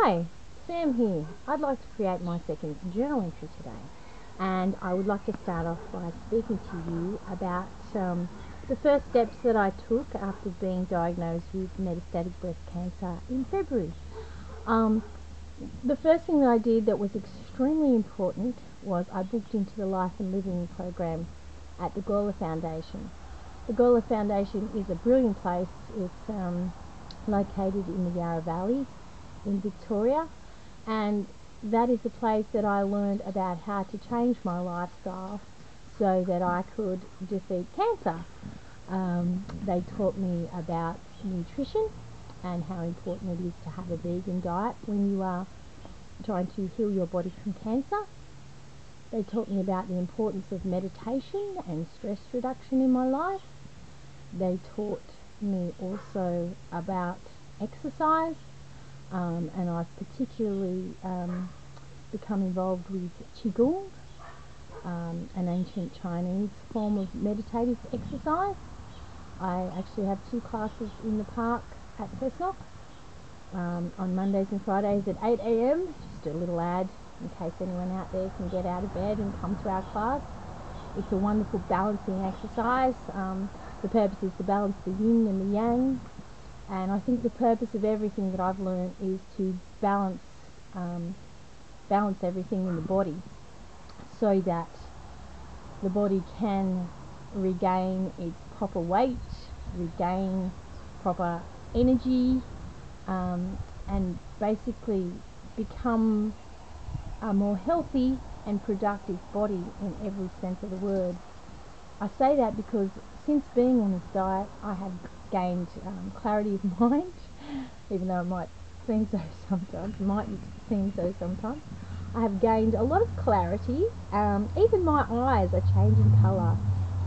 Hi, Sam here. I'd like to create my second journal entry today, and I would like to start off by speaking to you about the first steps that I took after being diagnosed with metastatic breast cancer in February. The first thing that I did that was extremely important was I booked into the Life and Living program at the Gawler Foundation. The Gawler Foundation is a brilliant place. It's located in the Yarra Valley in Victoria, and that is the place that I learned about how to change my lifestyle so that I could defeat cancer. They taught me about nutrition and how important it is to have a vegan diet when you are trying to heal your body from cancer. They taught me about the importance of meditation and stress reduction in my life. They taught me also about exercise, and I've particularly become involved with Qigong, an ancient Chinese form of meditative exercise. I actually have 2 classes in the park at Fesnock on Mondays and Fridays at 8 AM. Just a little ad in case anyone out there can get out of bed and come to our class. It's a wonderful balancing exercise. The purpose is to balance the yin and the yang, and I think the purpose of everything that I've learned is to balance everything in the body so that the body can regain its proper weight, regain proper energy, and basically become a more healthy and productive body in every sense of the word. I say that because since being on this diet I have gained clarity of mind, even though it might seem so sometimes. I have gained a lot of clarity. Even my eyes are changing colour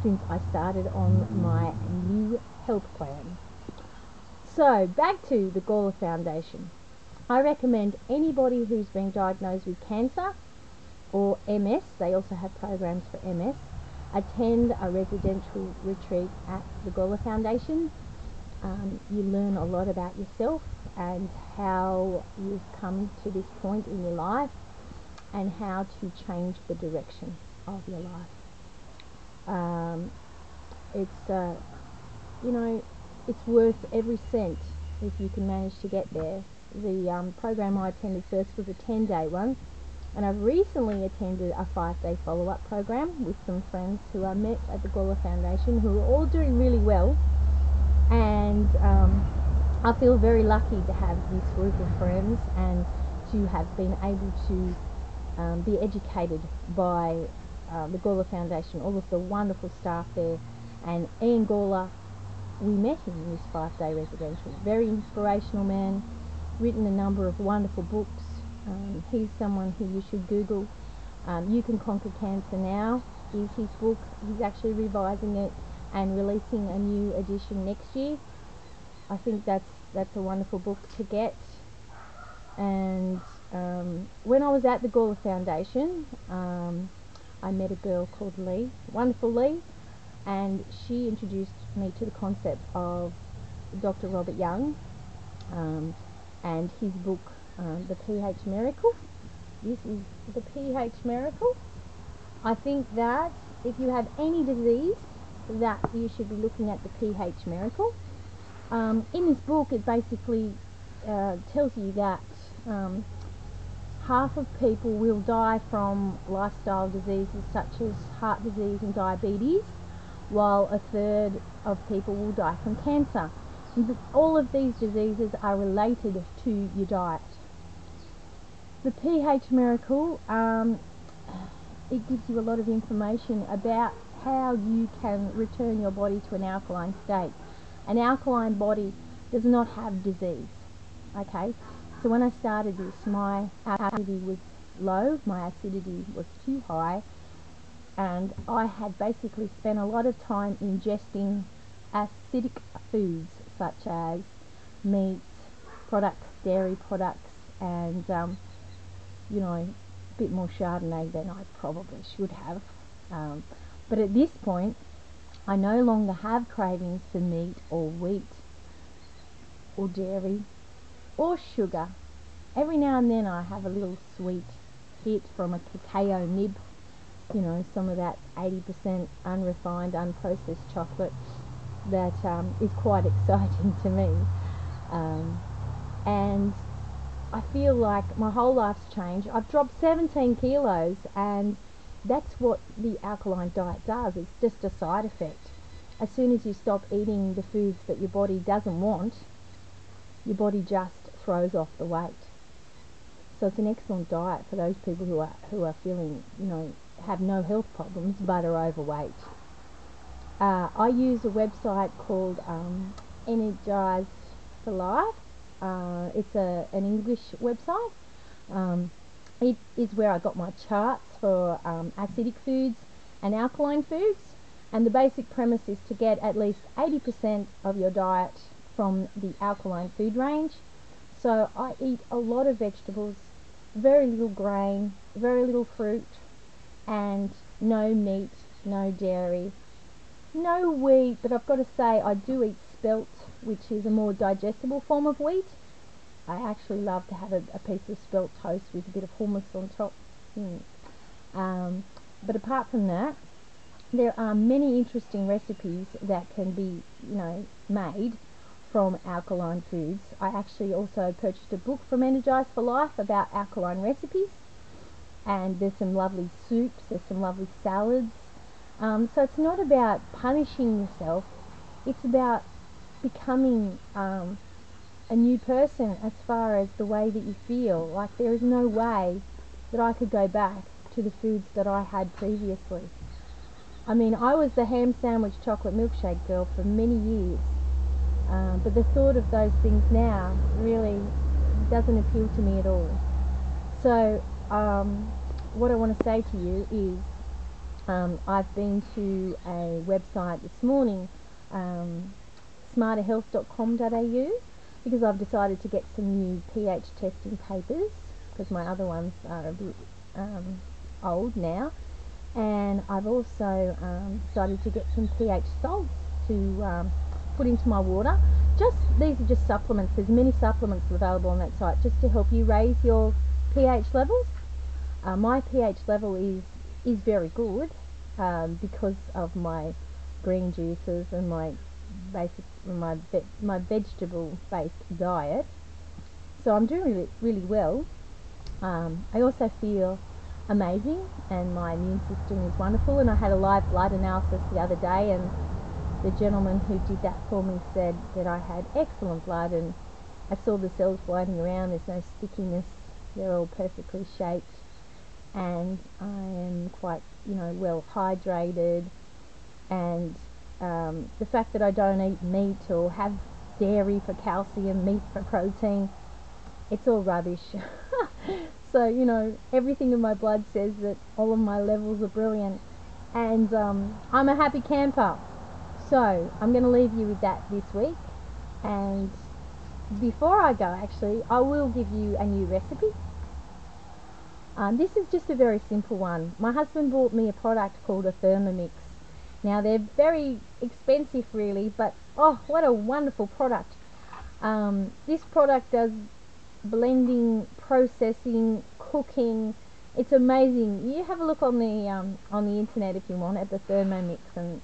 since I started on my new health plan. So back to the Gawler Foundation. I recommend anybody who's been diagnosed with cancer or MS, they also have programs for MS, attend a residential retreat at the Gawler Foundation. You learn a lot about yourself and how you've come to this point in your life and how to change the direction of your life. It's worth every cent if you can manage to get there. The program I attended first was a 10-day one, and I've recently attended a 5-day follow-up program with some friends who I met at the Gawler Foundation who are all doing really well, and I feel very lucky to have this group of friends and to have been able to be educated by the Gawler Foundation, all of the wonderful staff there, and Ian Gawler. We met him in this 5-day residential. Very inspirational man, written a number of wonderful books. He's someone who you should Google. You Can Conquer Cancer Now is his book. He's actually revising it and releasing a new edition next year. I think that's a wonderful book to get. And when I was at the Gawler Foundation, I met a girl called Lee, wonderful Lee, and she introduced me to the concept of Dr. Robert Young and his book, The pH Miracle. This is The pH Miracle. I think that if you have any disease, that you should be looking at the pH Miracle. In this book, it basically tells you that half of people will die from lifestyle diseases such as heart disease and diabetes, while a third of people will die from cancer. All of these diseases are related to your diet. The pH Miracle, it gives you a lot of information about how you can return your body to an alkaline state. An alkaline body does not have disease. Okay, so when I started this, my acidity was low, my acidity was too high, and I had basically spent a lot of time ingesting acidic foods such as meats, products, dairy products, and a bit more Chardonnay than I probably should have. But at this point, I no longer have cravings for meat or wheat or dairy or sugar, Every now and then I have a little sweet hit from a cacao nib, you know, some of that 80% unrefined, unprocessed chocolate that is quite exciting to me. And I feel like my whole life's changed. I've dropped 17 kilos, and that's what the alkaline diet does. It's just a side effect. As soon as you stop eating the foods that your body doesn't want, your body just throws off the weight. So it's an excellent diet for those people who are feeling, you know, have no health problems but are overweight. I use a website called Energize for Life. It's an English website. It is where I got my charts for acidic foods and alkaline foods, and the basic premise is to get at least 80% of your diet from the alkaline food range. So I eat a lot of vegetables, very little grain, very little fruit, and no meat, no dairy, no wheat, but I've got to say I do eat spelt, which is a more digestible form of wheat. I actually love to have a piece of spelt toast with a bit of hummus on top. But apart from that, there are many interesting recipes that can be, you know, made from alkaline foods. I actually also purchased a book from Energize for Life about alkaline recipes, and there's some lovely soups, there's some lovely salads. So it's not about punishing yourself, it's about becoming a new person as far as the way that you feel. Like, there is no way that I could go back to the foods that I had previously. I mean, I was the ham sandwich chocolate milkshake girl for many years, but the thought of those things now really doesn't appeal to me at all. So what I want to say to you is I've been to a website this morning, smarterhealth.com.au, because I've decided to get some new pH testing papers, because my other ones are a bit old now, and I've also decided to get some pH salts to put into my water. These are just supplements. There's many supplements available on that site just to help you raise your pH levels. My pH level is very good because of my green juices and my vegetable based diet. So I'm doing really well. I also feel amazing, and my immune system is wonderful, and I had a live blood analysis the other day, and the gentleman who did that for me said that I had excellent blood, and I saw the cells floating around, there's no stickiness, they're all perfectly shaped, and I am quite, you know, well hydrated, and the fact that I don't eat meat or have dairy for calcium, meat for protein, it's all rubbish. So, you know, everything in my blood says that all of my levels are brilliant, and I'm a happy camper. So I'm going to leave you with that this week, and before I go, actually, I will give you a new recipe. This is just a very simple one. My husband bought me a product called a Thermomix. Now, they're very expensive really, but oh, what a wonderful product. This product does blending, processing, cooking. It's amazing. You have a look on the internet if you want at the Thermomix and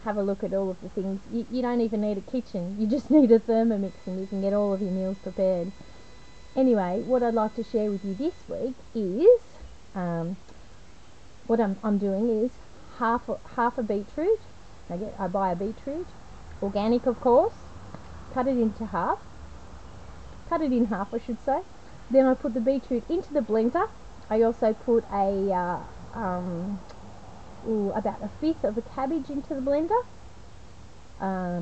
have a look at all of the things. You don't even need a kitchen, you just need a Thermomix and you can get all of your meals prepared. Anyway, what I'd like to share with you this week is what I'm doing is half a beetroot. I buy a beetroot, organic of course, cut it in half I should say. Then I put the beetroot into the blender. I also put about a fifth of a cabbage into the blender, a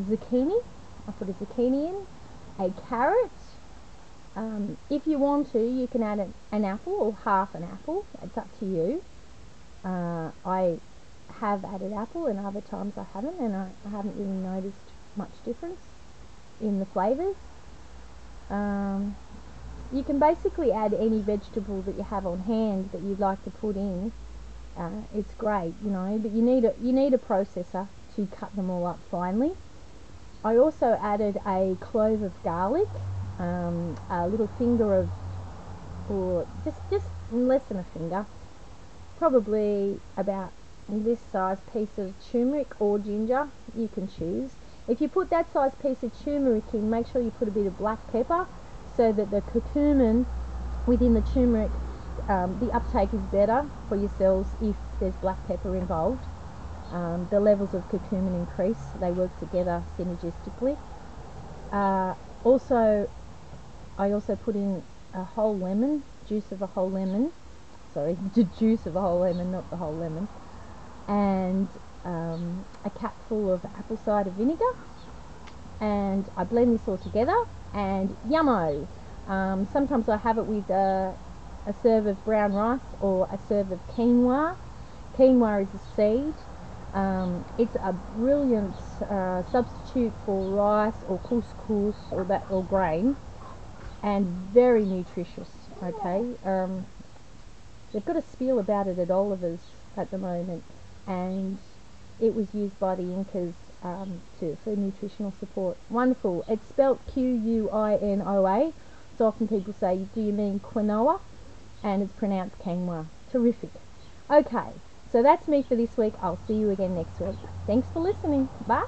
zucchini, I put a zucchini in, a carrot. If you want to, you can add an apple or half an apple, it's up to you. I have added apple and other times I haven't, and I haven't really noticed much difference in the flavours. You can basically add any vegetable that you have on hand that you'd like to put in. It's great, you know, but you need a processor to cut them all up finely. I also added a clove of garlic. a little finger of, or just less than a finger, probably about this size piece of turmeric or ginger, you can choose. If you put that size piece of turmeric in, make sure you put a bit of black pepper so that the curcumin within the turmeric, the uptake is better for your cells if there's black pepper involved. The levels of curcumin increase, they work together synergistically. I also put in a whole lemon, juice of a whole lemon, sorry, the juice of a whole lemon, not the whole lemon, and a capful of apple cider vinegar, and I blend this all together, and yummo! Sometimes I have it with a serve of brown rice or a serve of quinoa. Quinoa is a seed. It's a brilliant substitute for rice or couscous or grain, and very nutritious. Okay, they've got a spiel about it at Oliver's at the moment, and it was used by the Incas for nutritional support. Wonderful. It's spelt Quinoa. So often people say, do you mean quinoa? And it's pronounced quinoa. Terrific. Okay, so that's me for this week. I'll see you again next week. Thanks for listening. Bye.